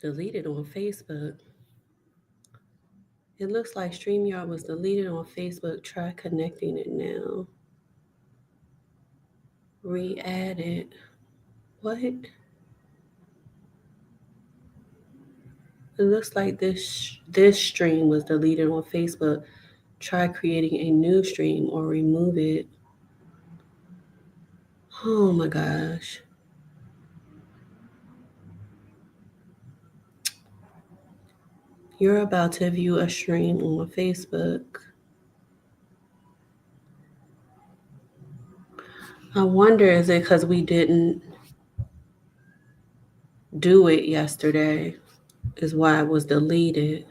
Deleted on Facebook. It looks like StreamYard was deleted on Facebook. Try connecting it now. Re-add it. What? It looks like this stream was deleted on Facebook. Try creating a new stream or remove it. Oh my gosh. You're about to view a stream on Facebook. I wonder, is it because we didn't do it yesterday? Is why it was deleted.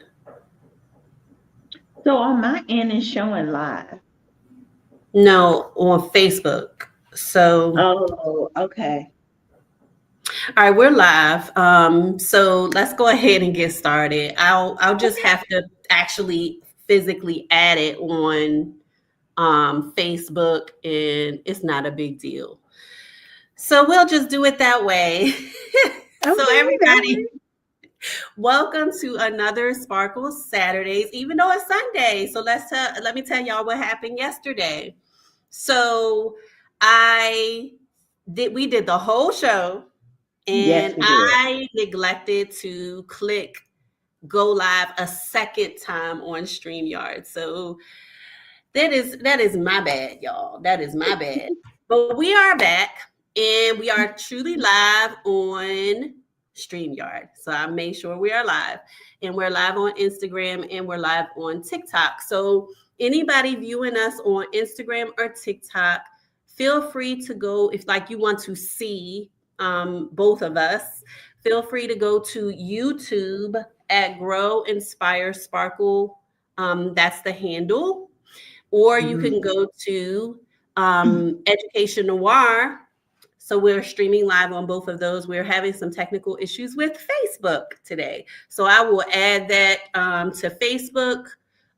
So on my end, it's showing live. No, on Facebook. So, Oh, okay. all right, we're live. So let's go ahead and get started. I'll just Okay. have to actually physically add it on Facebook, and it's not a big deal. So we'll just do it that way. So Okay, that everybody, works. welcome to another Sparkle Saturdays, even though it's Sunday. So let me tell y'all what happened yesterday. So I we did the whole show, Yes, and we did. I neglected to click go live a second time on StreamYard. So that is my bad, y'all. That is my bad. But we are back, and we are truly live on StreamYard. So I made sure we are live. And we're live on Instagram and we're live on TikTok. So anybody viewing us on Instagram or TikTok, feel free to go if like you want to see both of us. Feel free to go to YouTube at Grow Inspire Sparkle. That's the handle, or you Mhm. can go to Education Noir. So we're streaming live on both of those. We're having some technical issues with Facebook today. So I will add that to Facebook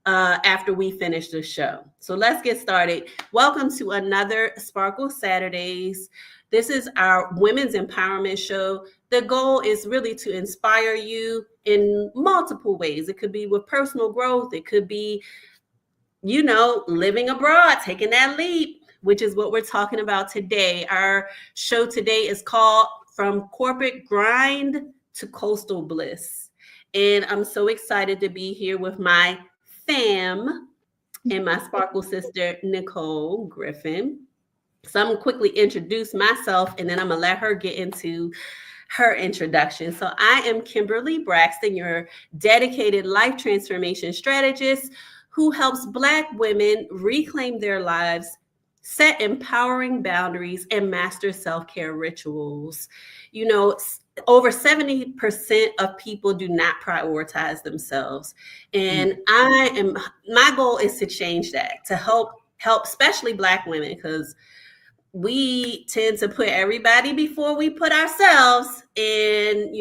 after we finish the show. So let's get started. Welcome to another Sparkle Saturdays. This is our women's empowerment show. The goal is really to inspire you in multiple ways. It could be with personal growth, it could be living abroad, taking that leap, which is what we're talking about today. Our show today is called From Corporate Grind to Coastal Bliss. And I'm so excited to be here with my fam and my sparkle sister, Nichole Griffin. So I'm gonna quickly introduce myself, and then I'm gonna let her get into her introduction. So I am Kimberly Braxton, your dedicated life transformation strategist who helps Black women reclaim their lives, set empowering boundaries, and master self-care rituals. You know, over 70% of people do not prioritize themselves. And my goal is to change that, to help especially Black women, because we tend to put everybody before we put ourselves. And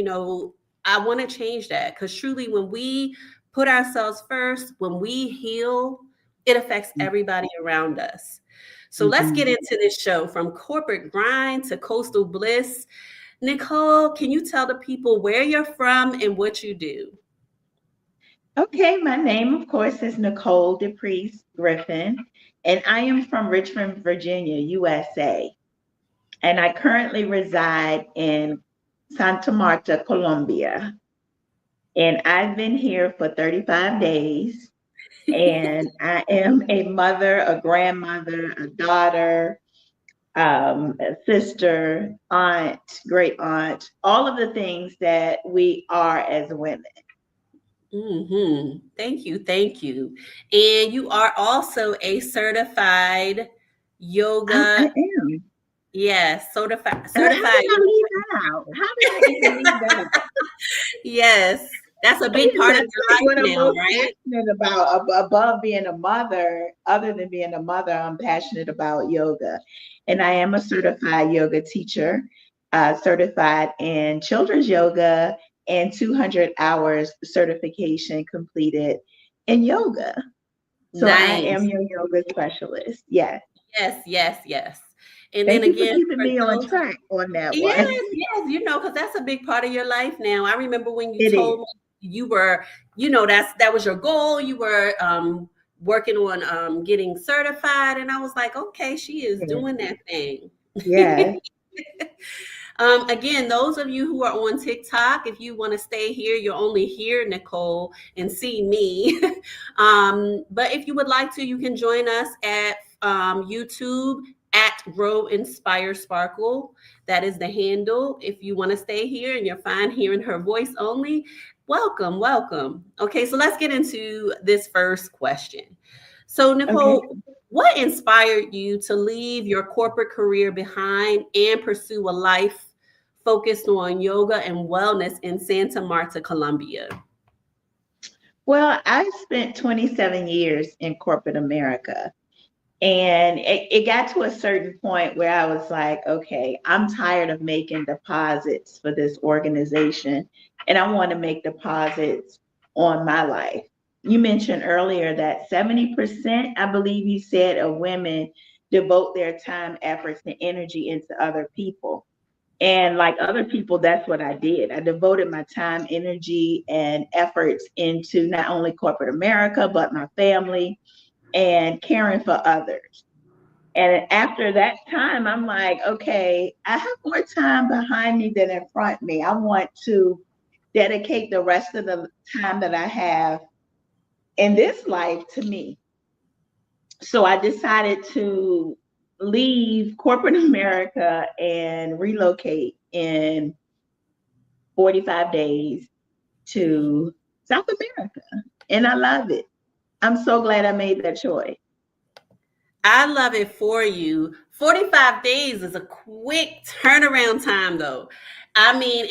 I want to change that, because truly when we put ourselves first, when we heal, it affects everybody around us. So let's get Mhm. into this show, from corporate grind to coastal bliss. Nichole, can you tell the people where you're from and what you do? Okay, my name, of course, is Nichole Griffin, and I am from Richmond, Virginia, USA. And I currently reside in Santa Marta, Colombia. And I've been here for 35 days. And I am a mother, a grandmother, a daughter, a sister, aunt, great aunt, all of the things that we are as women. Thank you. Thank you. And you are also a certified I yoga. am. Yes, And how certified. did I leave that out? How did I even leave that out? Yes, that's a big And part of that's like what your I'm life now, most right? passionate about. Above being a mother, other than being a mother, I'm passionate about yoga. And I am a certified yoga teacher, certified in children's yoga and 200 hours certification completed in yoga. So I am Nice. your yoga specialist. Yes. Yes, yes, yes. And then Thank you for again, keeping for me on those, track on that yes, one. yes, because that's a big part of your life now. I remember when you It is. told me you were, that was your goal. You were working on getting certified, and I was like, okay, she is Yes. doing that thing. Yes. Again, those of you who are on TikTok, if you want to stay here, you'll only hear Nichole and see me. But if you would like to, you can join us at YouTube at Grow Inspire Sparkle. That is the handle. If you want to stay here and you're fine hearing her voice only, welcome, welcome. Okay, so let's get into this first question. So, Okay. Nichole, what inspired you to leave your corporate career behind and pursue a life focused on yoga and wellness in Santa Marta, Colombia? Well, I spent 27 years in corporate America. And it got to a certain point where I was like, okay, I'm tired of making deposits for this organization, and I want to make deposits on my life. You mentioned earlier that 70%, I believe you said, of women devote their time, efforts, and energy into other people. And like other people, that's what I did. I devoted my time, energy, and efforts into not only corporate America, but my family and caring for others. And after that time, I'm like, okay, I have more time behind me than in front of me. I want to dedicate the rest of the time that I have in this life to me. So I decided to leave corporate America and relocate in 45 days to South America. And I love it. I'm so glad I made that choice. I love it for you. 45 days is a quick turnaround time though. I mean,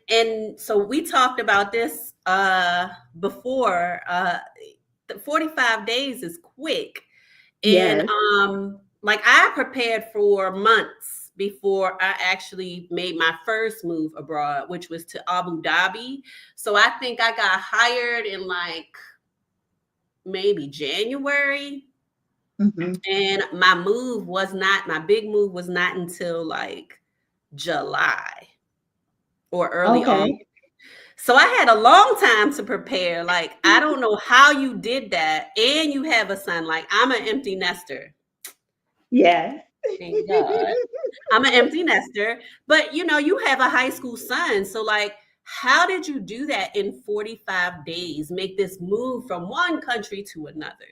and so we talked about this before. 45 days is quick. And Yes. like I prepared for months before I actually made my first move abroad, which was to Abu Dhabi. So I think I got hired in like maybe January, Hmm. and my big move was not until like July or early August. Okay. So I had a long time to prepare. Like I don't know how you did that, and you have a son. Like I'm an empty nester. Yes. Thank God. I'm an empty nester, but you have a high school son. So like how did you do that in 45 days? Make this move from one country to another?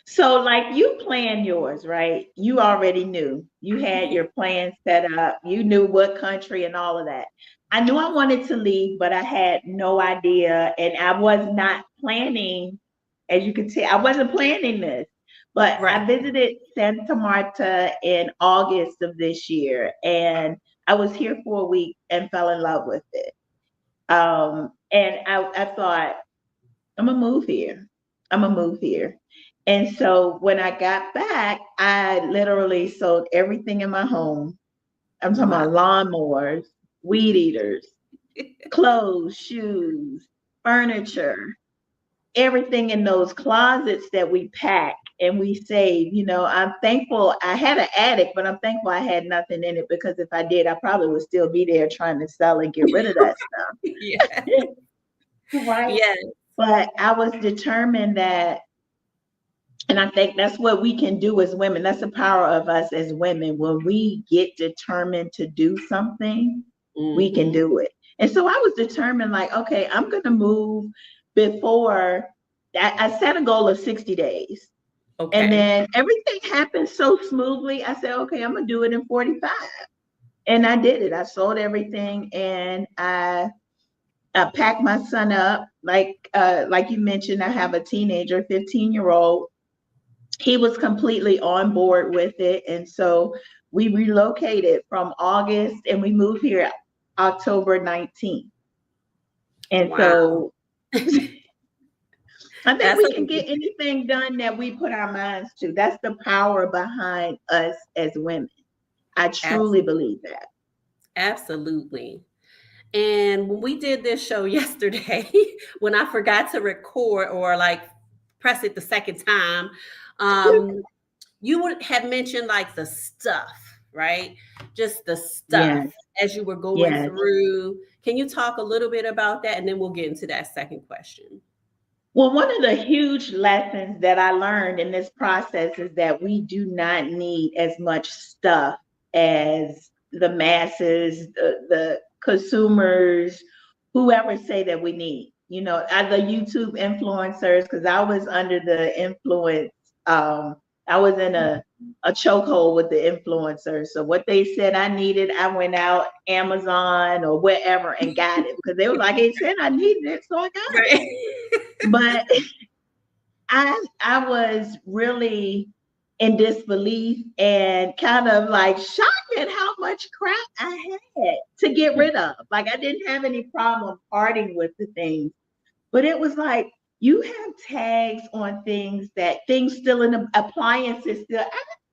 So, like, you planned yours, right? You already knew. You had your plan set up. You knew what country and all of that. I knew I wanted to leave, but I had no idea. And I was not planning, as you can tell, I wasn't planning this. But Right. I visited Santa Marta in August of this year, and I was here for a week and fell in love with it. And I thought, I'm gonna move here. I'm gonna move here. And so when I got back, I literally sold everything in my home. I'm talking Wow. about lawnmowers, weed eaters, clothes, shoes, furniture, everything in those closets that we pack and we save. I'm thankful I had an attic, but I'm thankful I had nothing in it, because if I did, I probably would still be there trying to sell and get rid of that stuff. Yeah. Right. Yeah. But I was determined that, and I think that's what we can do as women. That's the power of us as women. When we get determined to do something, we can Hmm. do it. And so I was determined, like, okay, I'm going to move before I set a goal of 60 days. And Okay. then everything happened so smoothly. I said, okay, I'm going to do it in 45. And I did it. I sold everything, and I packed my son up. Like you mentioned, I have a teenager, 15-year-old. He was completely on board with it. And so we relocated from August, and we moved here October 19th. And Wow. so I think That's we a can get anything done that we put our minds to. That's the power behind us as women. I truly abs- believe that. absolutely. And when we did this show yesterday, when I forgot to record or like press it the second time, um, you would have mentioned like the stuff, right? Just the Yes. stuff as you were going Yes. through. Can you talk a little bit about that? And then we'll get into that second question. Well, one of the huge lessons that I learned in this process is that we do not need as much stuff as the masses, the consumers, whoever say that we need. You know, the YouTube influencers, because I was under the influence, I was in a chokehold with the influencers. So what they said I needed, I went out Amazon or wherever and got it because they were like, they said I needed it, so I got it. Right. But I was really in disbelief and kind of like shocked at how much crap I had to get rid of. Like I didn't have any problem parting with the things, but it was like you have tags on things still in the appliances still.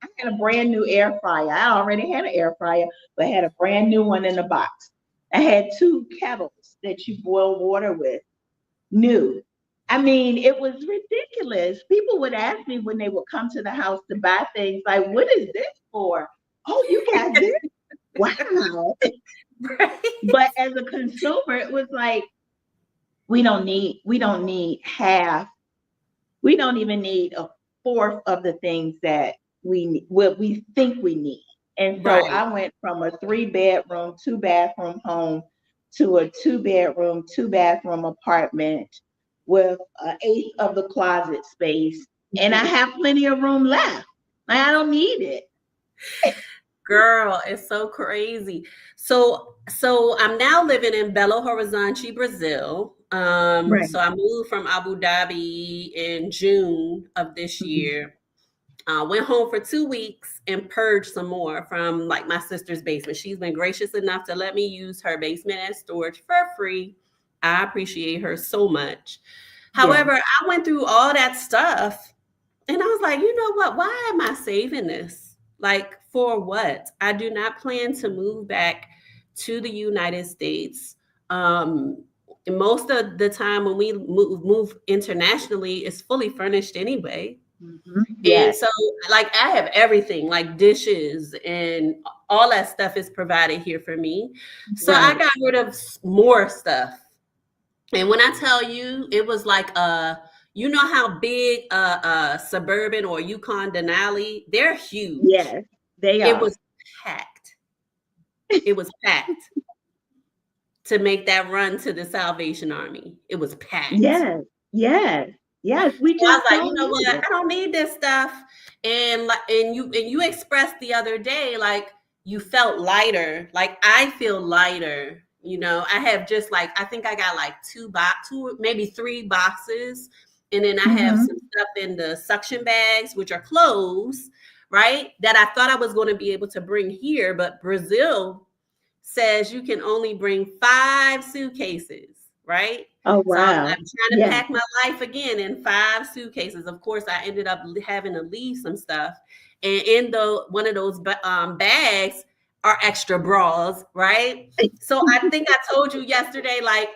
I had a brand new air fryer. I already had an air fryer, but I had a brand new one in the box. I had 2 kettles that you boil water with, new. I mean, it was ridiculous. People would ask me when they would come to the house to buy things, like, what is this for? Oh, you got this? Wow. Right. But as a consumer, it was like, we don't need half, we don't even need a fourth of the things that what we think we need. And so Right. I went from a 3-bedroom, 2-bathroom home to a 2-bedroom, 2-bathroom apartment with an eighth of the closet space. And I have plenty of room left. I don't need it. Girl, it's so crazy. So I'm now living in Belo Horizonte, Brazil. Right. So I moved from Abu Dhabi in June of this Mhm. year. Went home for 2 weeks and purged some more from like my sister's basement. She's been gracious enough to let me use her basement as storage for free. I appreciate her so much. Yeah. However, I went through all that stuff and I was like, you know what? Why am I saving this? Like, for what? I do not plan to move back to the United States. Um, Most of the time when we move internationally, it's fully furnished anyway. And Yes. so, like, I have everything, like dishes and all that stuff is provided here for me. So I Right. got rid of more stuff. And when I tell you, it was like you know how big Suburban or Yukon Denali, they're huge. Yes. They It are. was packed. It was packed to make that run to the Salvation Army. It was packed. Yes. Yes. Yes. We So I just was like, you don't know need what? it. I don't need this stuff. And like, and you expressed the other day, like you felt lighter. Like I feel lighter. You know, I have just like I think I got like two, maybe 3 boxes, and then I have Hmm. some stuff in the suction bags, which are clothes, right? That I thought I was going to be able to bring here, but Brazil says you can only bring 5 suitcases, right? Oh, So I'm wow. trying to Yes. pack my life again in 5 suitcases. Of course, I ended up having to leave some stuff, and in the one of those bags are extra bras, right? So I think I told you yesterday, like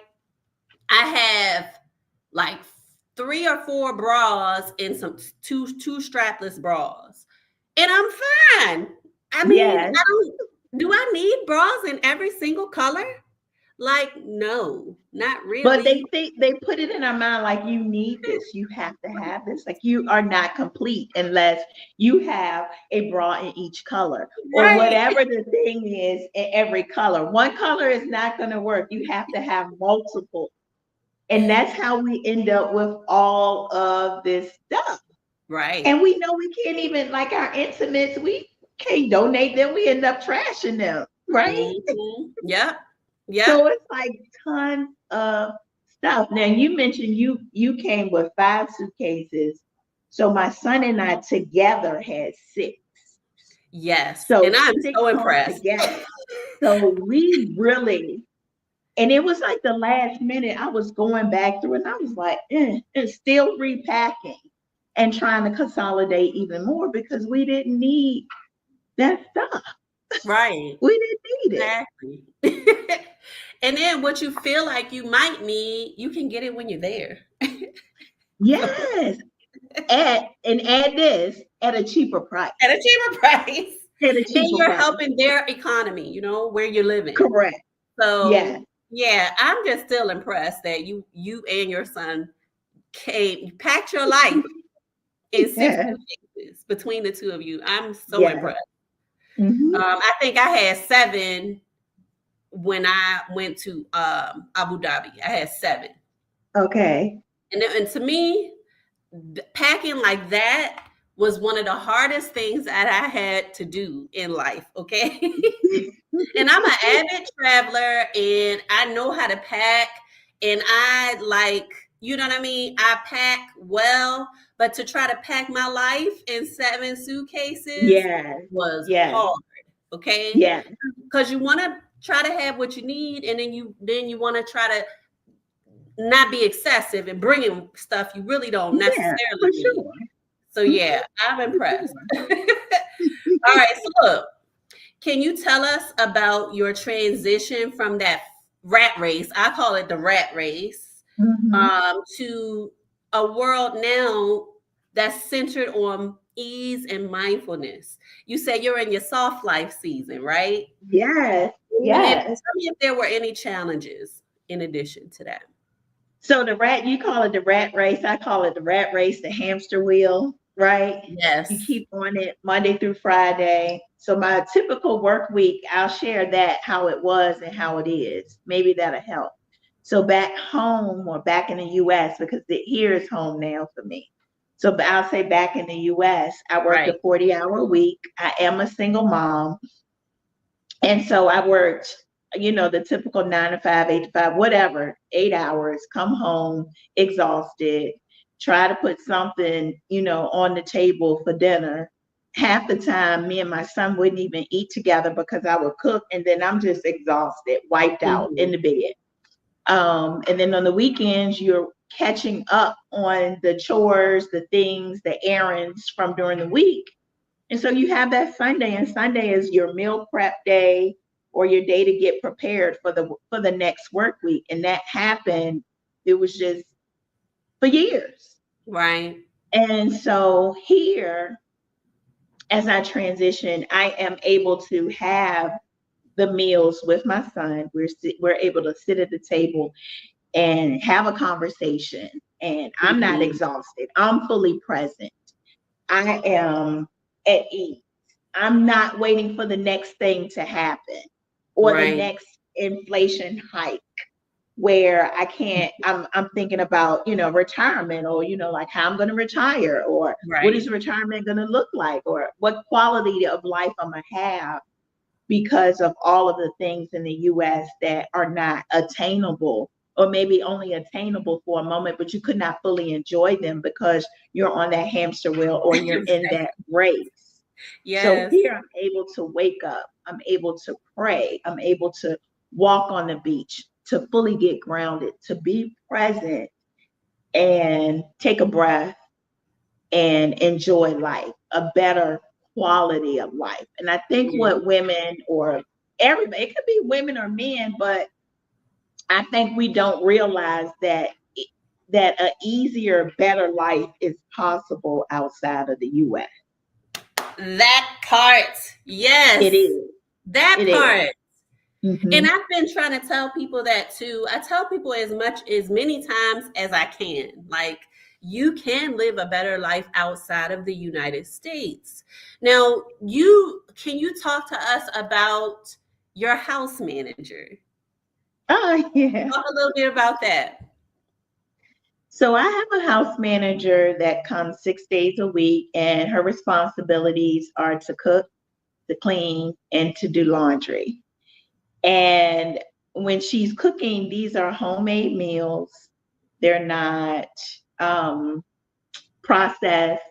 I have like 3 or 4 bras and some two strapless bras, and I'm fine. I mean, Yes. I don't. Do I need bras in every single color? Like, no, not But they really. think they put it in our mind like you need this, you have to have this. Like you are not complete unless you have a bra in each color or Right. whatever the thing is in every color. One color is not going to work. You have to have multiple. And that's how we end up with all of this stuff. Right. And we know we can't even, like our intimates, we can't donate them. We end up trashing them, right? Yep. Yep. So it's like tons of stuff. Now you mentioned you came with 5 suitcases. So my son and I together had 6. Yes. So And I'm 6 so homes impressed. together. So we really, and it was like the last minute I was going back through and I was like, and still repacking and trying to consolidate even more because we didn't need that stuff. Right. We didn't need it. Exactly. And then what you feel like you might need, you can get it when you're there. So, Yes. And add this, at a cheaper price. at a cheaper price. At a And cheaper you're price. helping their economy, where you're living. Correct. So Yes. yeah, I'm just still impressed that you and your son you packed your life in six Yes. suitcases between the two of you. I'm so Yes. impressed. Hmm. I think I had 7 when I went to Abu Dhabi. I had 7, Okay. and to me, packing like that was one of the hardest things that I had to do in life. Okay. And I'm an avid traveler and I know how to pack and I like, you know what I mean? I pack well, but to try to pack my life in 7 suitcases Yes. was Yes. hard. Okay. Yes. Because you want to try to have what you need and then you want to try to not be excessive and bringing stuff you really don't Yeah, necessarily for need. sure. So Mhm, yeah, I'm for impressed. sure. All right, so look, can you tell us about your transition from that rat race? I call it the rat race, Mhm. to a world now that's centered on ease and mindfulness. You said you're in your soft life season, right? Yes. And Yes. tell me if there were any challenges in addition to that. So you call it the rat race. I call it the rat race, the hamster wheel, right? You Yes. keep on it Monday through Friday. So my typical work week, I'll share that how it was and how it is. Maybe that'll help. So back home or back in the US, because here is home now for me. So I'll say back in the US, I worked Right. a 40-hour week. I am a single mom. And so I worked, the typical 9 to 5, 8 to 5, whatever, 8 hours, come home exhausted, try to put something, on the table for dinner. Half the time, me and my son wouldn't even eat together because I would cook and then I'm just exhausted, wiped out in Mhm. the bed. And then on the weekends, you're catching up on the chores, the things, the errands from during the week. And so you have that Sunday, and Sunday is your meal prep day or your day to get prepared for the next work week. And that happened, it was just for years. Right. And so here, as I transition, I am able to have the meals with my son. We're able to sit at the table and have a conversation. And I'm not Mhm. exhausted. I'm fully present. I am at ease. I'm not waiting for the next thing to happen or the Right. next inflation hike where I'm thinking about, retirement or, like how I'm going to retire or what is Right. retirement going to look like or what quality of life I'm going to have because of all of the things in the US that are not attainable or maybe only attainable for a moment, but you could not fully enjoy them because you're on that hamster wheel or you're in that race. So Yes. here I'm able to wake up, I'm able to pray, I'm able to walk on the beach, to fully get grounded, to be present and take a breath and enjoy life, a better quality of life. And I think Yeah. what women or everybody, it could be women or men, but I think we don't realize that a easier, better life is possible outside of the US. That part. It Yes. is. That It is. part. And Mm-hmm. I've been trying to tell people that too. I tell people as many times as I can. Like, you can live a better life outside of the United States. Now, can you talk to us about your house manager? Oh, yeah. Talk a little bit about that. So I have a house manager that comes 6 days a week, and her responsibilities are to cook, to clean, and to do laundry. And when she's cooking, these are homemade meals. They're not um, processed.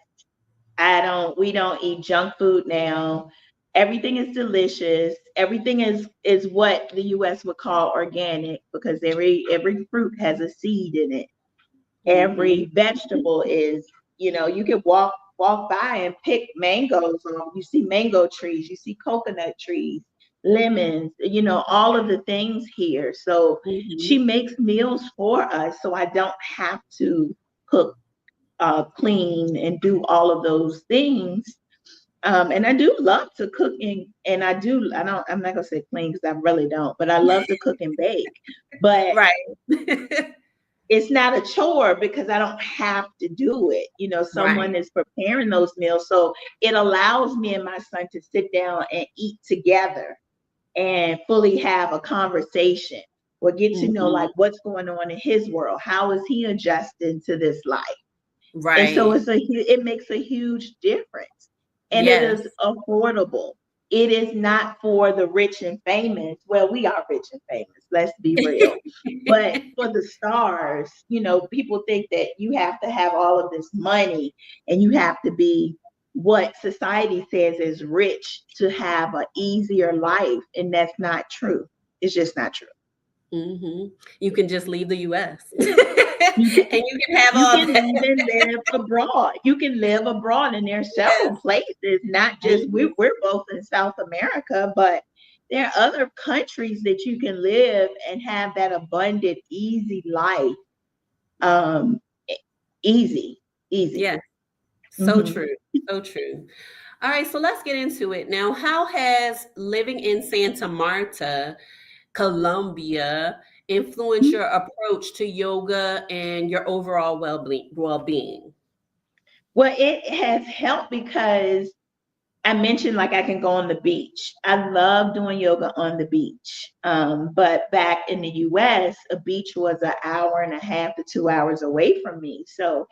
We don't eat junk food now. Everything is delicious. Everything is what the US would call organic because every fruit has a seed in it. Hmm. Every vegetable is, you can walk by and pick mangoes, or you see mango trees, you see coconut trees, lemons, all of the things here. So she Hmm. makes meals for us, so I don't have to cook clean and do all of those things. And I do love to cook and I'm not gonna say clean because I really don't, but I love to cook and bake. But Right. it's not a chore because I don't have to do it. Someone Right. is preparing those meals. So it allows me and my son to sit down and eat together and fully have a conversation or get to know Mhm. like what's going on in his world. How is he adjusting to this life? And so Right. it makes a huge difference. And it Yes. is affordable. It is not for the rich and famous. Well, we are rich and famous, let's be real. But for the stars, people think that you have to have all of this money and you have to be what society says is rich to have an easier life. And that's not true. It's just not true. Mhm. You can just leave the US You can and you can have You all can that. even live abroad. You can live abroad, and there's several Yes. places, not just Mhm. we're both in South America, but there are other countries that you can live and have that abundant, easy life. Um, e- easy, easy. Yes. So Hmm. true. So true. All right, so let's get into it. Now, how has living in Santa Marta, Colombia, influenced your approach to yoga and your overall well-being? Well, it has helped because I mentioned like I can go on the beach. I love doing yoga on the beach. But back in the US, a beach was an hour and a half to 2 hours away from me. So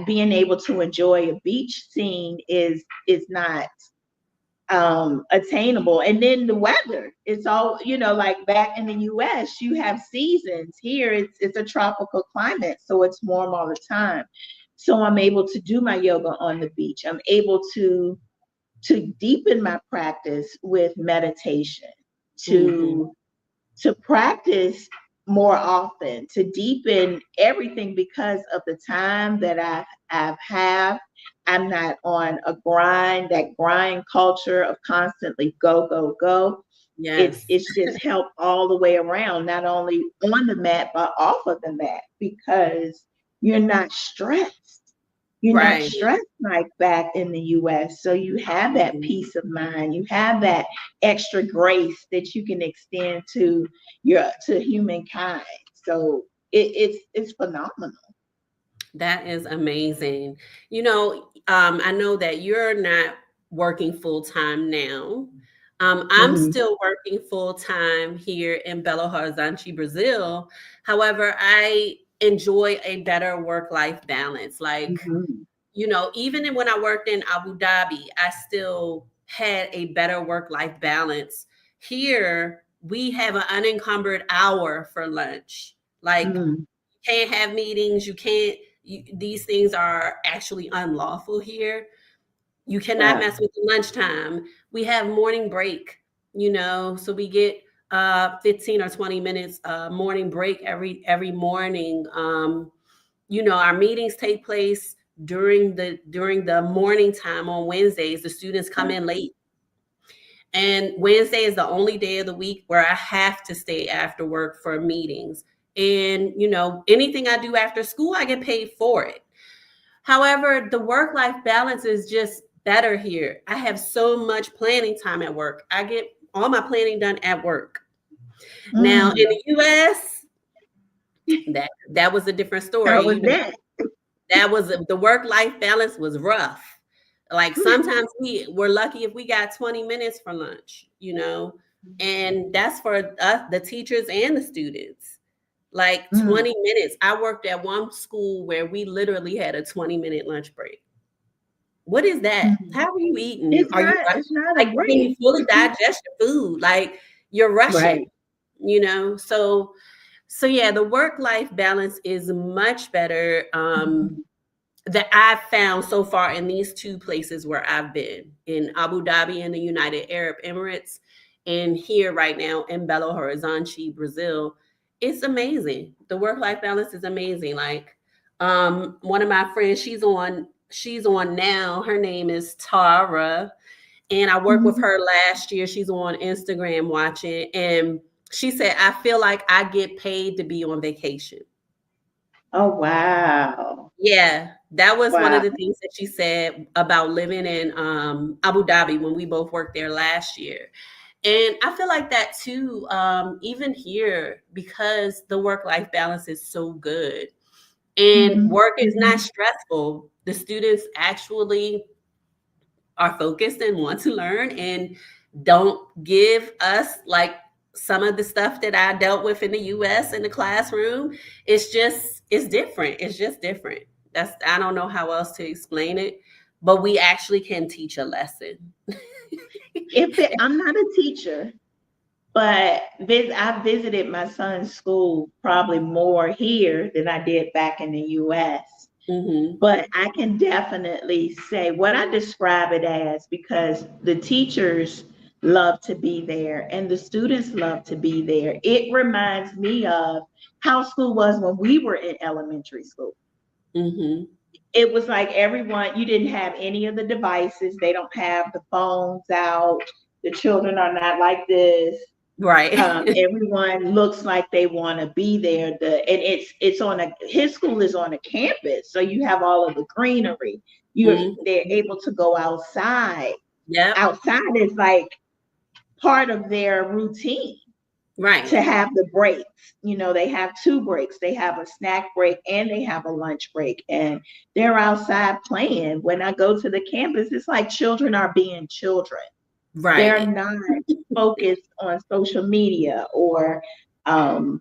being able to enjoy a beach scene is not attainable. And then the weather, it's all, like back in the US, you have seasons. Here it's a tropical climate, so it's warm all the time. So I'm able to do my yoga on the beach. I'm able to deepen my practice with meditation, Mhm. to practice more often, to deepen everything because of the time that I've have. I'm not on a grind, that grind culture of constantly go, go, go. It's Yes. it's just helped all the way around, not only on the mat, but off of the mat because you're not stressed. You're not Right. stressed like back in the US. So you have that Mhm. peace of mind. You have that extra grace that you can extend to humankind. So it's phenomenal. That is amazing. I know that you're not working full time now. I'm Hmm. still working full time here in Belo Horizonte, Brazil. However, I enjoy a better work life balance. Like, Hmm. even when I worked in Abu Dhabi, I still had a better work life balance. Here, we have an unencumbered hour for lunch. Like, Hmm. can't have meetings. You can't. These things are actually unlawful here. You cannot Wow. mess with the lunchtime. We have morning break. So we get 15 or 20 minutes morning break every morning. Our meetings take place during the morning time on Wednesdays. The students come in late. And Wednesday is the only day of the week where I have to stay after work for meetings. And, anything I do after school, I get paid for it. However, the work life balance is just better here. I have so much planning time at work. I get all my planning done at work. Now, in Mm. the US, that was a different story. How was that? That was the work life balance was rough. Like sometimes we were lucky if we got 20 minutes for lunch, and that's for us, the teachers and the students. Like Mm. 20 minutes. I worked at one school where we literally had a 20-minute lunch break. What is that? Mm. How are you eating? It's Are you not rushing? it's not a Like, can break. you fully digest your food? Like, you're rushing, Right. So yeah, the work life balance is much better. Mhm. That I've found so far in these two places where I've been in Abu Dhabi and the United Arab Emirates, and here right now in Belo Horizonte, Brazil. It's amazing. The work life balance is amazing. Like, one of my friends, she's on now. Her name is Tara, and I worked with Mhm. her last year. She's on Instagram watching, and she said, "I feel like I get paid to be on vacation." Oh wow. Yeah. That was one of Wow. the things that she said about living in Abu Dhabi when we both worked there last year. And I feel like that too, even here, because the work life balance is so good and Hmm. work is not Hmm. stressful. The students actually are focused and want to learn and don't give us like some of the stuff that I dealt with in the US in the classroom. It's different. It's just different. I don't know how else to explain it, but we actually can teach a lesson. I'm not a teacher, but I visited my son's school probably more here than I did back in the US. Hmm. But I can definitely say what I describe it as, because the teachers love to be there and the students love to be there. It reminds me of how school was when we were in elementary school. Hmm. It was like everyone, you didn't have any of the devices. They don't have the phones out. The children are not like this. Right. Everyone looks like they want to be there. And it's on his school is on a campus, so you have all of the greenery. They're Hmm. able to go outside. Yep. Outside is like part of their routine Right. to have the breaks. They have two breaks. They have a snack break and they have a lunch break, and they're outside playing. When I go to the campus, it's like children are being children. They're Right. not focused on social media um,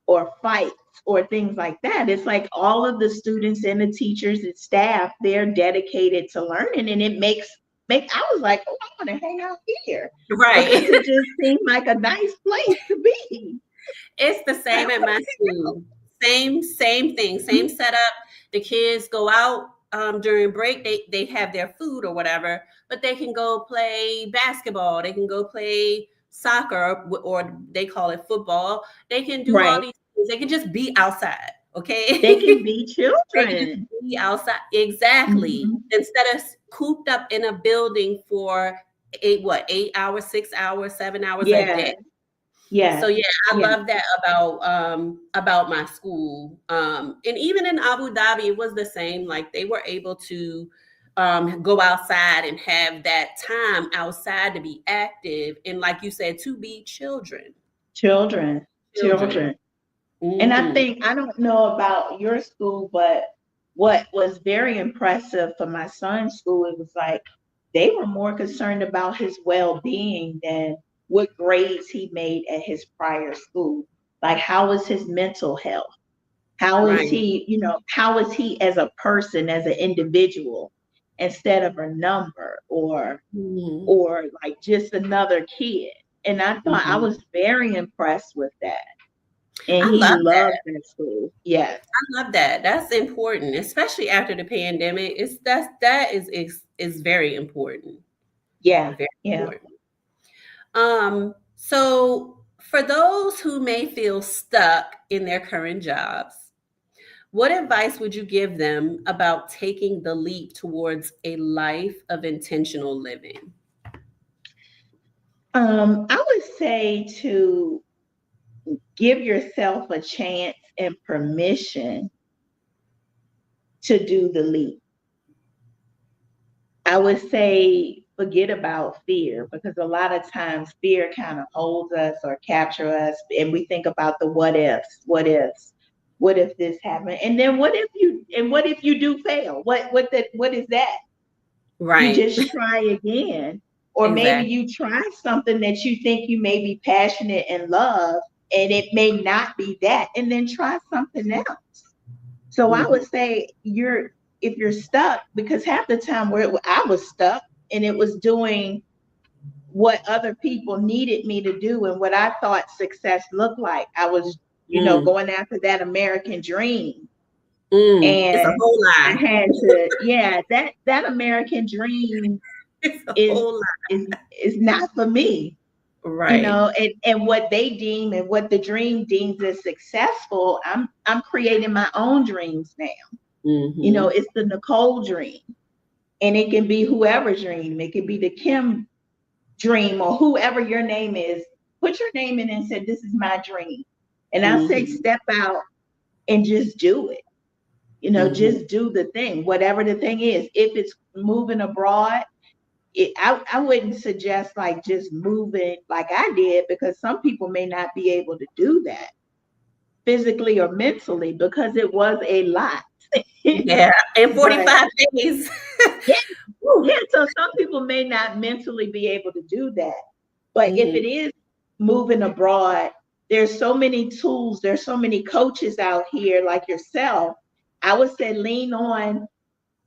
or fights or things like that. It's like all of the students and the teachers and staff, they're dedicated to learning, and it make I was like, oh, I want to hang out here Right. because it just seemed like a nice place to be. It's the I same at my want school. Same thing, to same setup. The kids go out during break. They have their food or whatever, but they can go play basketball. They can go play soccer, or they call it football. They can do all right. these things. They can just be outside. They Okay. can be They can just children. be outside. Exactly. Mhm. Instead of cooped up in a building for 8 hours, 6 hours, 7 hours a day. Yes, So yes, yeah, I yes. love that about my school. And even in Abu Dhabi, it was the same. Like they were able to go outside and have that time outside to be active and, like you said, to be children. Children, Children. children. And I Hmm. think, I don't know about your school, but what was very impressive for my son's school, it was like they were more concerned about his well-being than what grades he made at his prior school. Like, how is his mental health? How is Right. he, how is he as a person, as an individual, instead of a number Hmm. or like just another kid. And I thought I Hmm. was very impressed with that. And I he love loved that. that school. Yes. I love that. That's important, especially after the pandemic. That is very important. Yeah. Very Yeah. important. So for those who may feel stuck in their current jobs, what advice would you give them about taking the leap towards a life of intentional living? I would say to give yourself a chance and permission to do the leap. I would say forget about fear, because a lot of times fear kind of holds us or capture us, and we think about the what if this happened, and then what if you do fail? What is that? You Right. just try again, or maybe Exactly. you try something that you think you may be passionate and love, and it may not be that, and then try something else. So I Hmm. would say if you're stuck, because half the time where I was stuck and it was doing what other people needed me to do and what I thought success looked like. I was, Mm. going after that American dream. Mm. It's a And whole I lie. had to, yeah, that American dream It's a is whole is is not for me. lie. Right. And what they deem and what the dream deems as successful, I'm creating my own dreams now. Hmm. It's the Nichole dream. And it can be whoever's dream. It could be the Kim dream or whoever your name is. Put your name in and say, this is my dream. And I say, Hmm. step out and just do it. Mm-hmm. just do the thing, whatever the thing is. If it's moving abroad, I wouldn't suggest like just moving like I did, because some people may not be able to do that physically or mentally, because it was a lot. Yeah, in But 45 days. yeah, Woo. yeah, so some people may not mentally be able to do that. But if Mm-hmm. it is moving abroad, there's so many tools, there's so many coaches out here like yourself. I would say lean on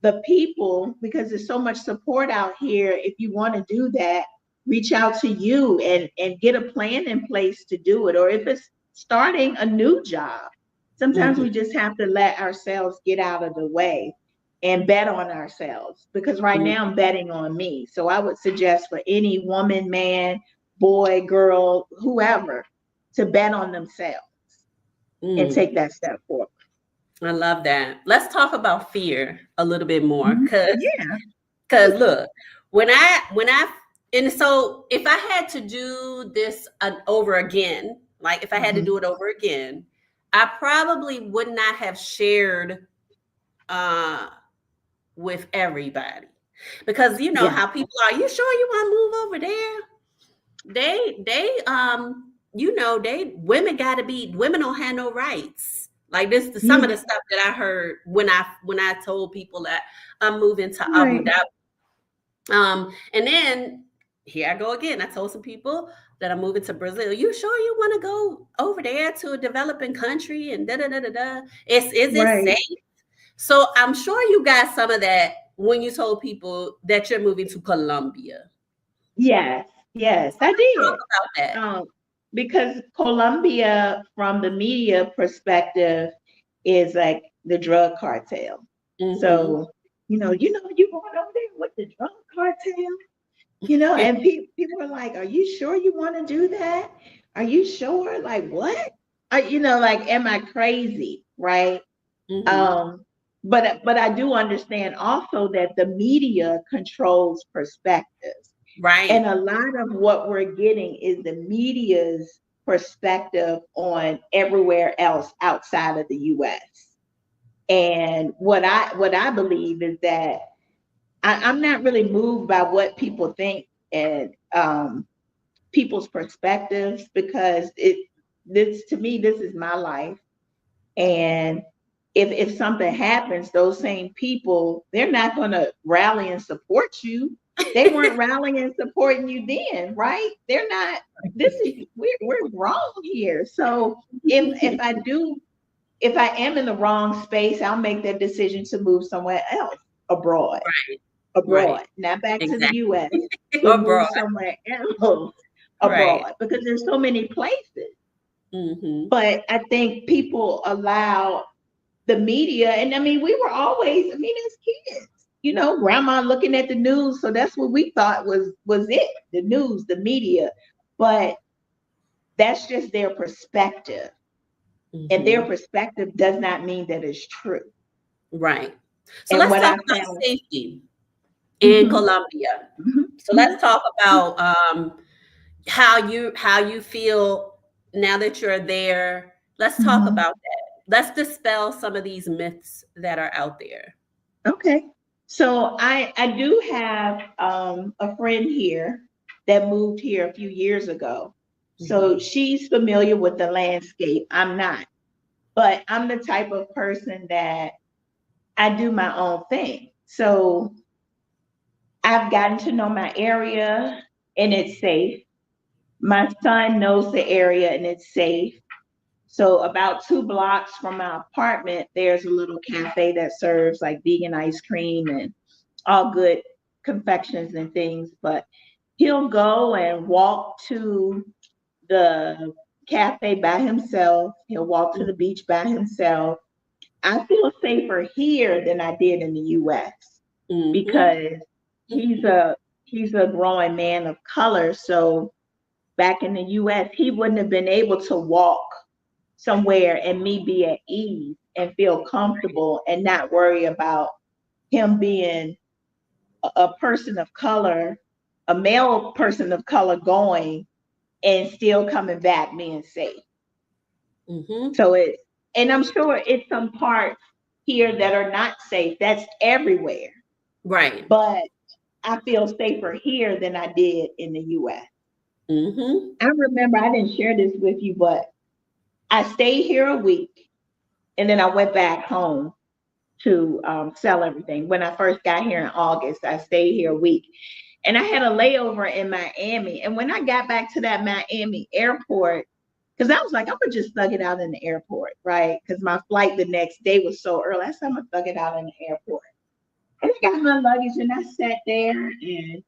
the people, because there's so much support out here. If you want to do that, reach out to you and get a plan in place to do it. Or if it's starting a new job, sometimes Mm-hmm. we just have to let ourselves get out of the way and bet on ourselves, because right now I'm betting on me. So I would suggest for any woman, man, boy, girl, whoever, to bet on themselves and Mm-hmm. take that step forward. I love that. Let's talk about fear a little bit more, Mhm. because Yeah. look, when I and so if I had to do this over again, like if I had to Mhm. do it over again, I probably would not have shared uh with everybody, because you know Yeah. how people are. You sure you want to move over there? They women got to be, women don't have no rights. Like this, some of Yeah. the stuff that I heard when I told people that I'm moving to Abu Right. Dhabi. And then here I go again. I told some people that I'm moving to Brazil. You sure you want to go over there to a developing country and da da da da da? Is it Right. safe? So I'm sure you got some of that when you told people that you're moving to Colombia. Yes. Yes, So I let's talk did. about that. Um, because Colombia, from the media perspective, is like the drug cartel. Mm-hmm. So, you going over there with the drug cartel? And people are like, "Are you sure you want to do that? Are you sure? Like what? Like, am I crazy? Right?" Mm-hmm. Um, but I do understand also that the media controls perspectives. And Right. a lot of what we're getting is the media's perspective on everywhere else outside of the US. And what I believe is that I'm not really moved by what people think and people's perspectives, because this to me, this is my life. And if something happens, those same people, they're not going to rally and support you. They weren't rallying and supporting you then, right? They're not. This is we're wrong here. So if I am in the wrong space, I'll make that decision to move somewhere else, abroad, Right. not back to the Exactly. U.S., but move Abroad. somewhere else Right. abroad, because there's so many places. Mm-hmm. But I think people allow the media, and I mean, we were always, I mean, as kids, grandma looking at the news, so that's what we thought was it, the news, the media. But that's just their perspective, and their Mm-hmm. perspective does not mean that it's true. Right. So And let's what talk I about found. safety in Mhm, Colombia. mhm, So mhm, let's talk about how you feel now that you're there. Let's talk mhm. about that. Let's dispel some of these myths that are out there. Okay. So I do have a friend here that moved here a few years ago. So Mm-hmm. she's familiar with the landscape. I'm not, but I'm the type of person that I do my own thing. So I've gotten to know my area, and it's safe. My son knows the area, and it's safe. So about 2 blocks from my apartment, there's a little cafe that serves like vegan ice cream and all good confections and things. But he'll go and walk to the cafe by himself. He'll walk to the beach by himself. I feel safer here than I did in the US, Mm-hmm. because he's a he's a growing man of color. So back in the US, he wouldn't have been able to walk somewhere and me be at ease and feel comfortable and not worry about him being a person of color, a male person of color, going and still coming back being safe. Mm-hmm. So and I'm sure it's some parts here that are not safe. That's everywhere. Right. But I feel safer here than I did in the US. Mm-hmm. I remember, I didn't share this with you, but I stayed here a week and then I went back home to sell everything. When I first got here in August, I stayed here a week and I had a layover in Miami. And when I got back to that Miami airport, because I was like, I'm gonna just thug it out in the airport, right? Because my flight the next day was so early. I said, I'm gonna thug it out in the airport. And I got my luggage and I sat there and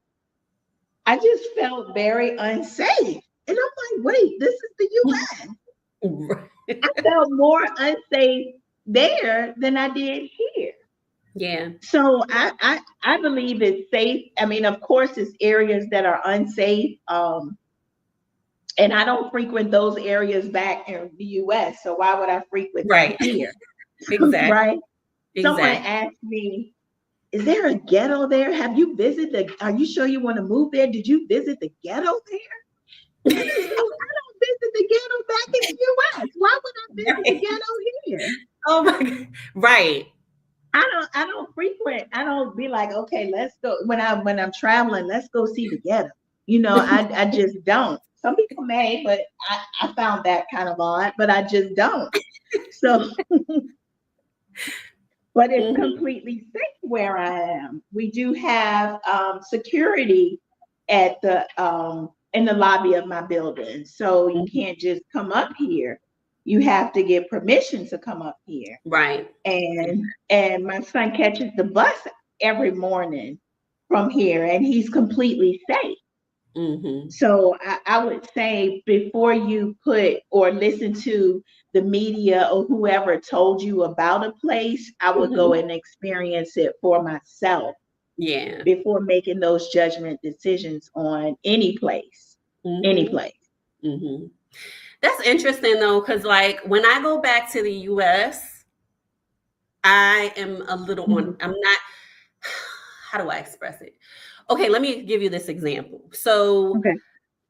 I just felt very unsafe. And I'm like, wait, this is the US. I felt more unsafe there than I did here. Yeah. So I believe it's safe. I mean, of course, it's areas that are unsafe. And I don't frequent those areas back in the US. So why would I frequent them Right. here? Exactly. Right? Someone Exactly. asked me, is there a ghetto there? Have you visited are you sure you want to move there? Did you visit the ghetto there? And I said, oh, I don't visit the ghetto back in the US. Why would I visit the Right. ghetto here? Oh my God. Right. I don't frequent, I don't be like, okay, let's go when I'm traveling, let's go see the ghetto. I just don't. Some people may, but I found that kind of odd, but I just don't. So, but it's Mm-hmm. completely safe where I am. We do have security at the in the lobby of my building. So you can't just come up here. You have to get permission to come up here. Right. And my son catches the bus every morning from here and he's completely safe. Mm-hmm. So I would say before you put or listen to the media or whoever told you about a place, I would go Mm-hmm. and experience it for myself Yeah. before making those judgment decisions on any place. Any Mm-hmm. place. Mm-hmm. That's interesting though, because like when I go back to the US, I am a little on, Mhm. I'm not, how do I express it? Okay, let me give you this example. So Okay.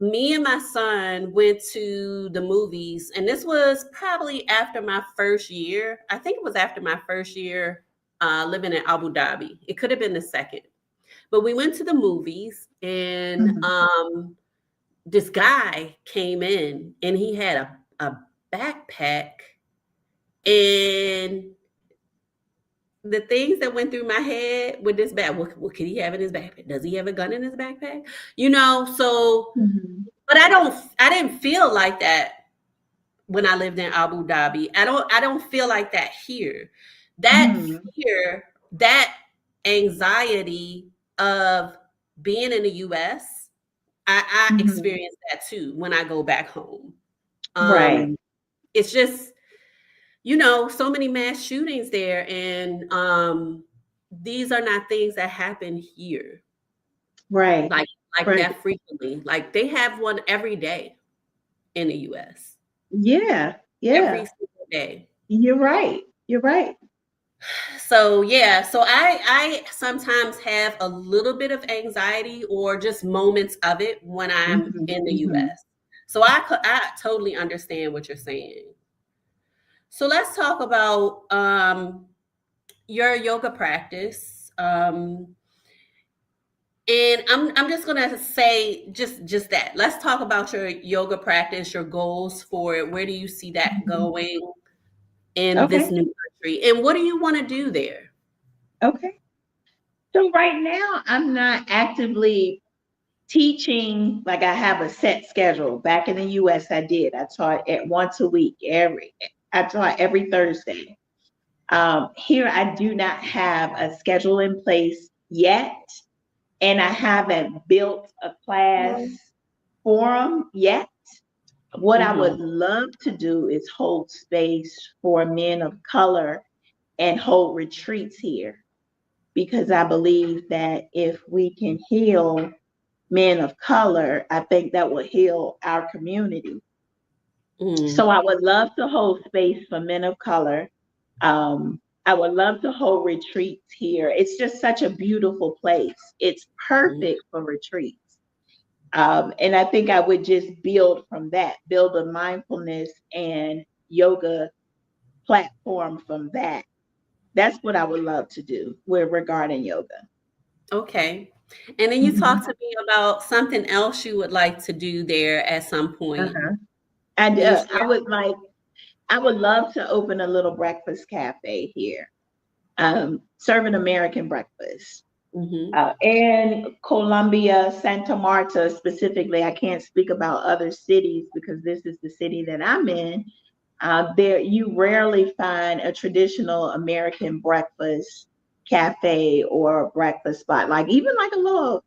me and my son went to the movies, and this was probably after my first year. I think it was after my first year living in Abu Dhabi. It could have been the second, but we went to the movies, and Mhm. this guy came in, and he had a backpack, and the things that went through my head with this bag, what could he have in his backpack? Does he have a gun in his backpack? So, Mhm. but I didn't feel like that when I lived in Abu Dhabi. I don't feel like that here. That Mhm. fear, that anxiety of being in the US, I Mhm. experience that too when I go back home. Right. It's just, so many mass shootings there, and these are not things that happen here Right. like Right. that frequently. Like they have one every day in the US. Yeah. Every Yeah. single day. You're right. You're right. So yeah, so I sometimes have a little bit of anxiety or just moments of it when I'm Mhm. in the Mhm. US. So I totally understand what you're saying. So let's talk about your yoga practice. And I'm just gonna say just that. Let's talk about your yoga practice, your goals for it. Where do you see that Mhm. going in this Okay. new country? And what do you want to do there? Okay. So right now, I'm not actively teaching like I have a set schedule. Back in the US, I did. I taught at once a week. I taught every Thursday. Here, I do not have a schedule in place yet, and I haven't built a class forum yet. What I Mm-hmm. would love to do is hold space for men of color and hold retreats here because I believe that if we can heal men of color, I think that will heal our community. Mm-hmm. So I would love to hold space for men of color. I would love to hold retreats here. It's just such a beautiful place. It's perfect for retreats. And I think I would just build from that, build a mindfulness and yoga platform from that. that's what I would love to do with regarding yoga. Okay. And then you talked Mhm. to me about something else you would like to do there at some point. Uh-huh. And Can you I share? would like, I would love to open a little breakfast cafe here, serving American breakfast. Mm-hmm. In Colombia, Santa Marta specifically, I can't speak about other cities because this is the city that I'm in. There, you rarely find a traditional American breakfast cafe or breakfast spot, like even like a little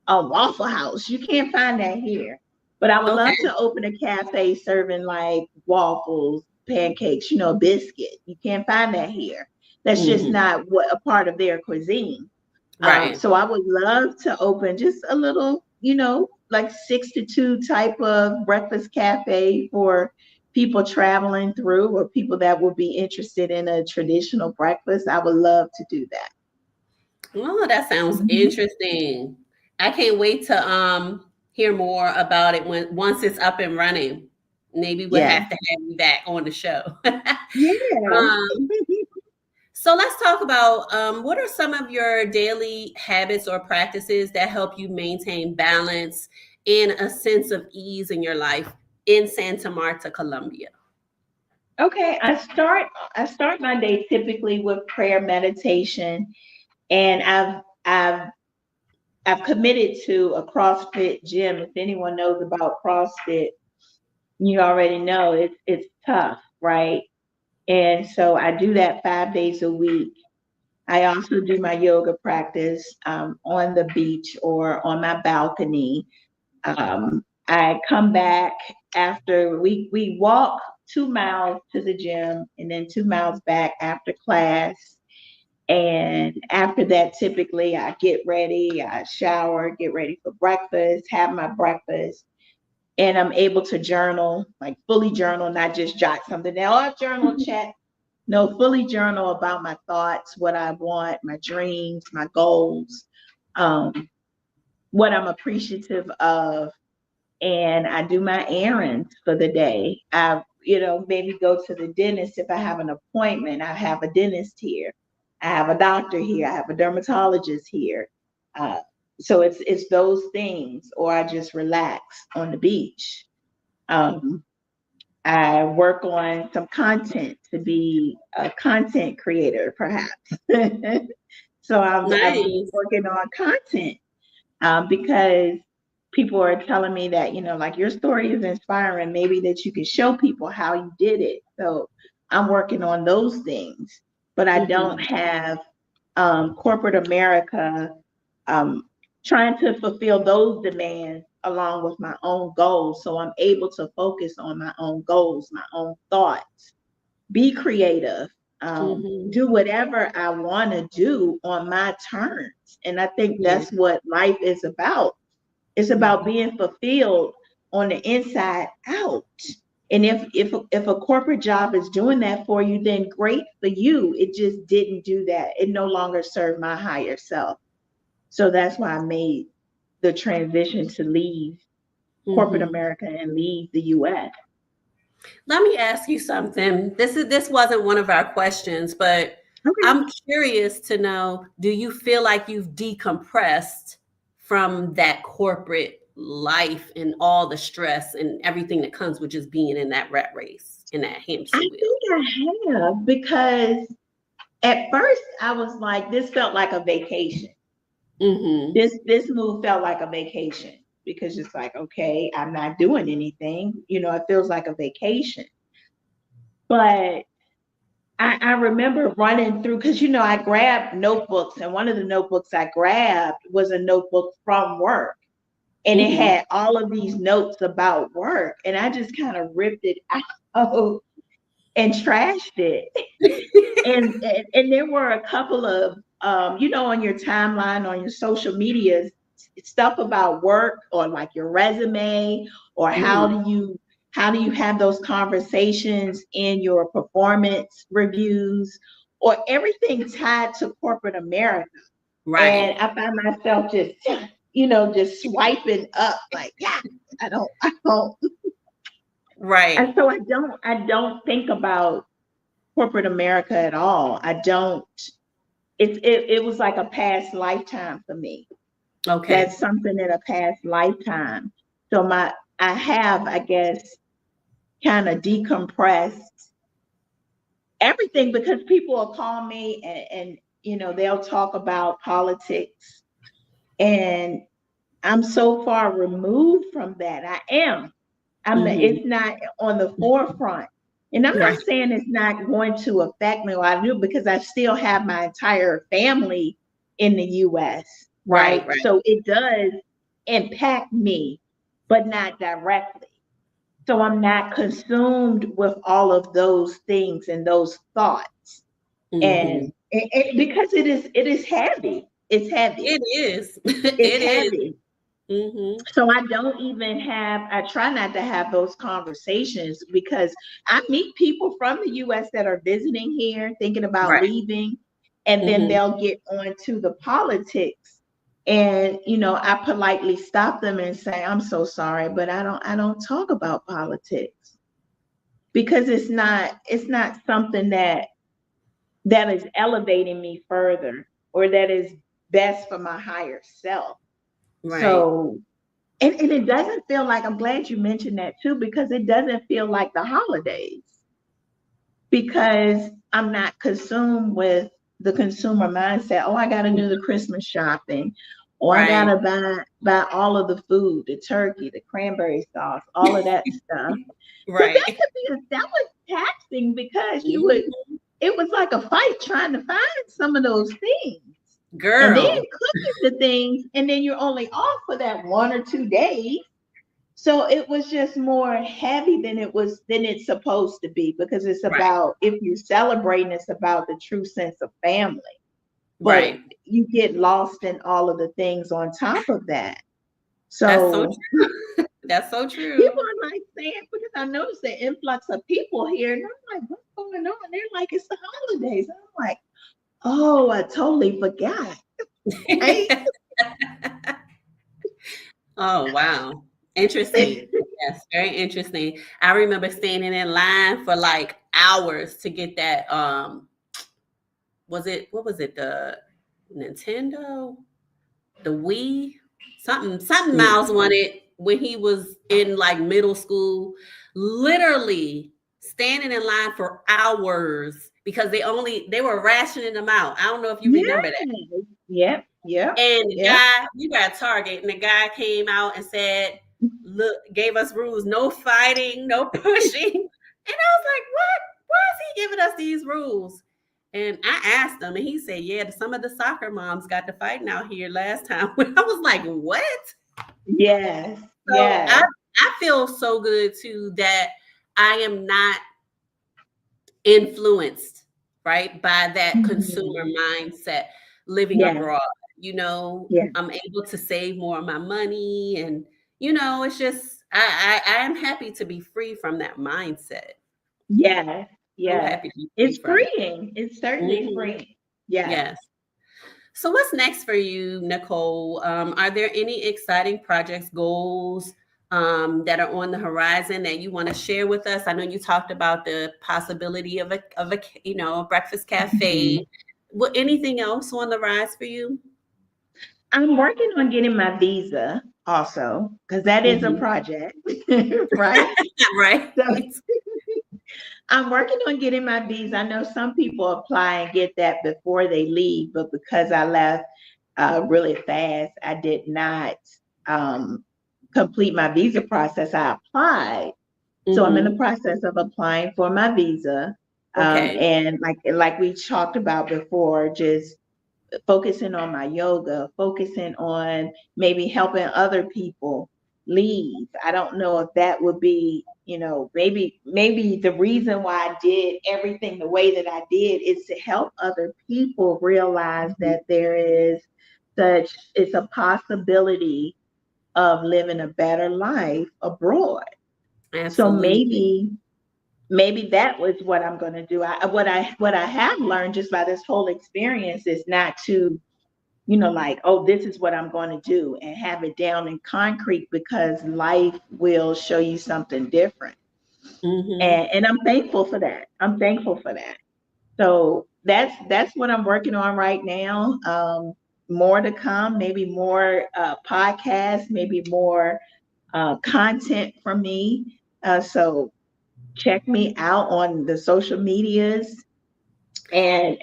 Waffle House. You can't find that here. But I would love Okay. to open a cafe serving like waffles, pancakes, biscuit. You can't find that here. That's just Mm-hmm. not what a part of their cuisine. Right. So I would love to open just a little, like 6 to 2 type of breakfast cafe for people traveling through or people that would be interested in a traditional breakfast. I would love to do that. Oh, that sounds Mhm. interesting. I can't wait to hear more about it when once it's up and running. Maybe we'll Yeah. have to have you back on the show. Yeah. um, so let's talk about what are some of your daily habits or practices that help you maintain balance and a sense of ease in your life in Santa Marta, Colombia. Okay, I start my day typically with prayer meditation, and I've committed to a CrossFit gym. If anyone knows about CrossFit, you already know it's tough, right? And so I do that 5 days a week. I also do my yoga practice on the beach or on my balcony. I come back after we walk 2 miles to the gym and then 2 miles back after class. And after that, typically I get ready, I shower, get ready for breakfast, have my breakfast, and I'm able to journal, like fully journal, not just jot something down. Oh, journal check. No, fully journal about my thoughts, what I want, my dreams, my goals, um, what I'm appreciative of, and I do my errands for the day. Maybe go to the dentist if I have an appointment. I have a dentist here. I have a doctor here. I have a dermatologist here. Uh, so it's those things, or I just relax on the beach. Um, I work on some content to be a content creator, perhaps. So I'm Nice. working on content because people are telling me that, like your story is inspiring, maybe that you can show people how you did it. So I'm working on those things, but I don't Hmm. have corporate America um, trying to fulfill those demands along with my own goals. So I'm able to focus on my own goals, my own thoughts, be creative, Hmm. do whatever I want to do on my terms. And I think Yeah. that's what life is about. It's about Hmm. being fulfilled on the inside out. And if a corporate job is doing that for you, then great for you. It just didn't do that. It no longer served my higher self. So that's why I made the transition to leave corporate Hmm. America and leave the US. Let me ask you something. This wasn't one of our questions, but Okay. I'm curious to know, do you feel like you've decompressed from that corporate life and all the stress and everything that comes with just being in that rat race, in that I hamster wheel? think I have because at first I was like, this felt like a vacation. Mhm. This move felt like a vacation because it's like, okay, I'm not doing anything. It feels like a vacation. But I remember running through because I grabbed notebooks, and one of the notebooks I grabbed was a notebook from work. And it Mhm. had all of these notes about work. And I just kind of ripped it out and trashed it. And there were a couple of on your timeline on your social medias stuff about work or like your resume or Mhm. how do you have those conversations in your performance reviews or everything tied to corporate America. Right. And I find myself just just swiping up like, yeah, I don't. And Right. so I don't think about corporate America at all. I don't. It was like a past lifetime for me. Okay. That's something in a past lifetime. So I have, I guess, kind of decompressed everything because people will call me and they'll talk about politics, and I'm so far removed from that. Mm-hmm. It's not on the forefront. And I'm Right. not saying it's not going to affect me, what I do, because I still have my entire family in the US, Right. right? Right. So it does impact me, but not directly. So I'm not consumed with all of those things and those thoughts. Mm-hmm. And because it is heavy. It's heavy. It is. It's It is. heavy. Mm-hmm. So I try not to have those conversations because I meet people from the US that are visiting here, thinking about Right. leaving, and then Mm-hmm. they'll get on to the politics. And I politely stop them and say, I'm so sorry, but I don't talk about politics because it's not something that is elevating me further or that is best for my higher self. Right. So and it doesn't feel like, I'm glad you mentioned that too, because it doesn't feel like the holidays because I'm not consumed with the consumer mindset. Oh, I got to do the Christmas shopping. Or I got Right. to buy all of the food, the turkey, the cranberry sauce, all of that stuff. Because Right. that was taxing because Mhm. it was like a fight trying to find some of those things. And then Girl. cooking the things, and then you're only off for that 1 or 2 days. So it was just more heavy than it's supposed to be because it's Right. about, if you're celebrating, it's about the true sense of family. But Right. you get lost in all of the things on top of that. That's so So true. That's so people true. are like saying, because I noticed the influx of people here, and I'm like, what's going on? They're like, it's the holidays. And I'm like, oh, I totally forgot. Right? Oh, wow. Interesting. Yes, very interesting. I remember standing in line for like hours to get that what was it, the Nintendo? The Wii? Something Miles wanted when he was in like middle school. Literally standing in line for hours because they were rationing them out. I don't know if you remember that. Yes. Yep. Yep. And the Yep. guy, we were at Target, and the guy came out and said, "Look, gave us rules: no fighting, no pushing." And I was like, "What? Why is he giving us these rules?" And I asked him, and he said, "Yeah, some of the soccer moms got to fighting out here last time." I was like, "What?" Yes. So Yes. I feel so good too that I am not influenced, right, by that consumer Mhm. mindset living Yes. abroad. Yes. I'm able to save more of my money, and it's just I am happy to be free from that mindset. Yes. So Yes. happy to be free It's from it. freeing. It's certainly Mhm. freeing. Yes. Yes. So what's next for you, Nichole? Are there any exciting projects, goals that are on the horizon that you want to share with us? I know you talked about the possibility of a breakfast cafe. Mhm. What anything else on the rise for you? I'm working on getting my visa also, because that is a Hmm. project, right? Right. So I'm working on getting my visa. I know some people apply and get that before they leave, but because I left really fast, I did not um, complete my visa process. I applied. So I'm in the Hmm. process of applying for my visa. Okay. And like we talked about before, just focusing on my yoga, focusing on maybe helping other people leave. I don't know if that would be, maybe the reason why I did everything the way that I did is to help other people realize Mhm. that there is it's a possibility of living a better life abroad. So Absolutely. maybe that was what I'm going to do. What I have learned just by this whole experience is not to, like, oh, this is what I'm going to do and have it down in concrete, because life will show you something different. Mm-hmm. And I'm thankful for that. I'm thankful for that. So that's what I'm working on right now. More to come, maybe more podcasts, maybe more content from me. So check me out on the social medias, and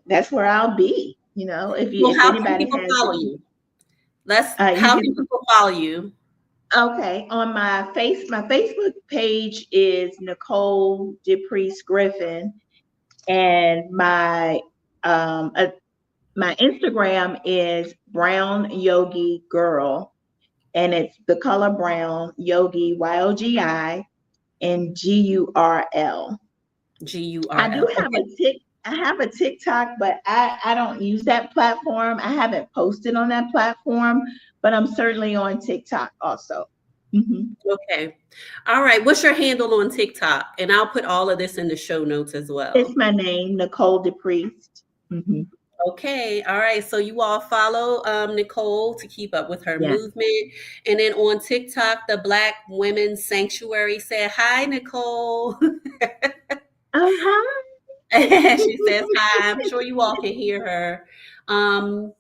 that's where I'll be. You know, Well, if how can anybody people has follow any, you? Let's. you How can. can people follow you? Okay, on my Facebook page is Nichole Griffin, and my Instagram is Brown Yogi Girl, and it's the color brown yogi YOGI and GURL. I do GURL. have Okay. I have a TikTok, but I don't use that platform. I haven't posted on that platform, but I'm certainly on TikTok also. Hmm. Okay. All right. What's your handle on TikTok? And I'll put all of this in the show notes as It's well. my name, Nichole Priest. Hmm. Okay. All right. So you all follow Nichole to keep up with her Yeah. movement. And then on TikTok, the Black Women's Sanctuary said, "Hi, Nichole." Oh, hi. She says hi. I'm sure you all can hear her. Um,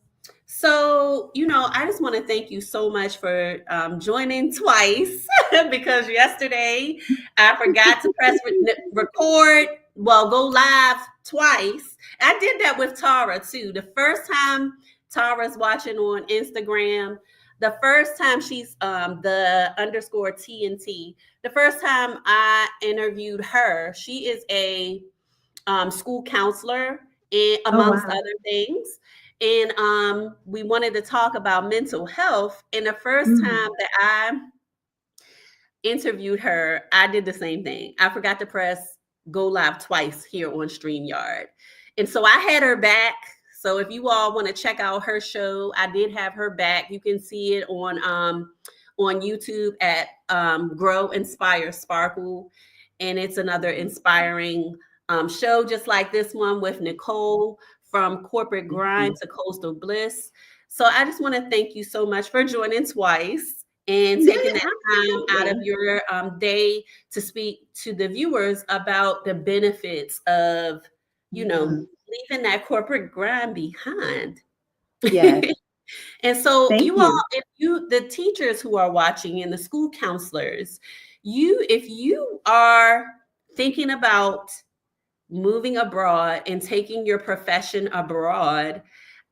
I just want to thank you so much for joining twice because yesterday I forgot to press record, well, go live twice. I did that with Tara too. The first time Tara's watching on Instagram, the first time she's the underscore TNT, the first time I interviewed her, she is a school counselor, and Oh, amongst wow. other things. And we wanted to talk about mental health. And the first time Mm. that I interviewed her, I did the same thing. I forgot to press go live twice here on StreamYard. And so I had her back. So if you all want to check out her show, I did have her back. You can see it on YouTube at Grow, Inspire, Sparkle. And it's another inspiring show, just like this one with Nichole, from corporate Thank grind you. to coastal bliss. So I just want to thank you so much for joining twice and Yeah, taking that time out of absolutely. your day to speak to the viewers about the benefits of, Mhm. leaving that corporate grind behind. Yes. And so Thank you all, you. if you, the teachers who are watching and the school counselors, if you are thinking about moving abroad and taking your profession abroad,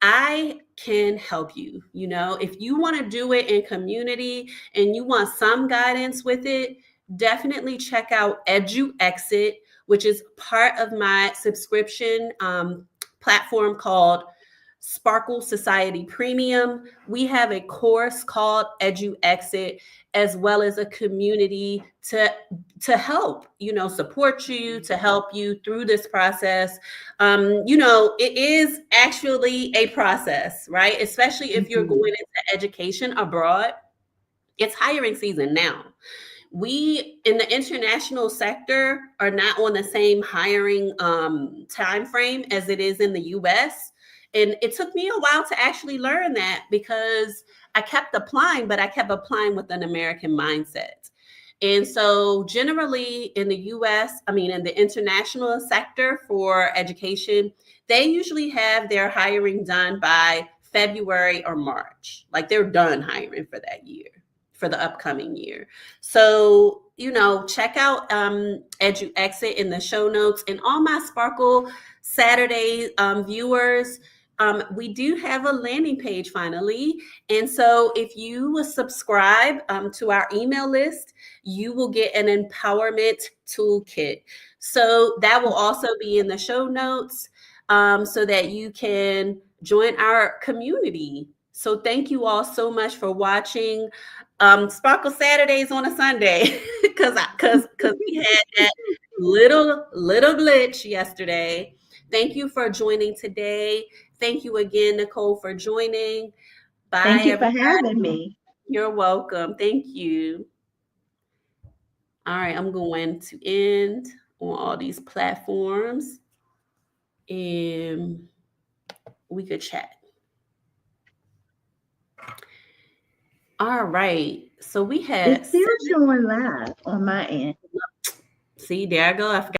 I can help you. If you want to do it in community and you want some guidance with it, definitely check out EduExit, which is part of my subscription platform called Sparkle Society Premium. We have a course called EduExit, as well as a community to help, support you, to help you through this process. It is actually a process, right? Especially if you're Mhm. going into education abroad. It's hiring season now. We in the international sector are not on the same hiring time frame as it is in the US. And it took me a while to actually learn that because I kept applying, but I kept applying with an American mindset. And so, generally, in the US, I mean, in the international sector for education, they usually have their hiring done by February or March. Like they're done hiring for that year, for the upcoming year. So, check out EduExit in the show notes. And all my Sparkle Saturday viewers, we do have a landing page finally. And so, if you will subscribe to our email list, you will get an empowerment toolkit. So, that will also be in the show notes so that you can join our community. So, thank you all so much for watching. Sparkle Saturdays on a Sunday because we had that little glitch yesterday. Thank you for joining today. Thank you again, Nichole, for joining. Bye, Thank you for having everybody. me. You're welcome. Thank you. All right, I'm going to end on all these platforms and we could chat. All right. So we It's had still seven. showing live on my end. See, there I go. I forgot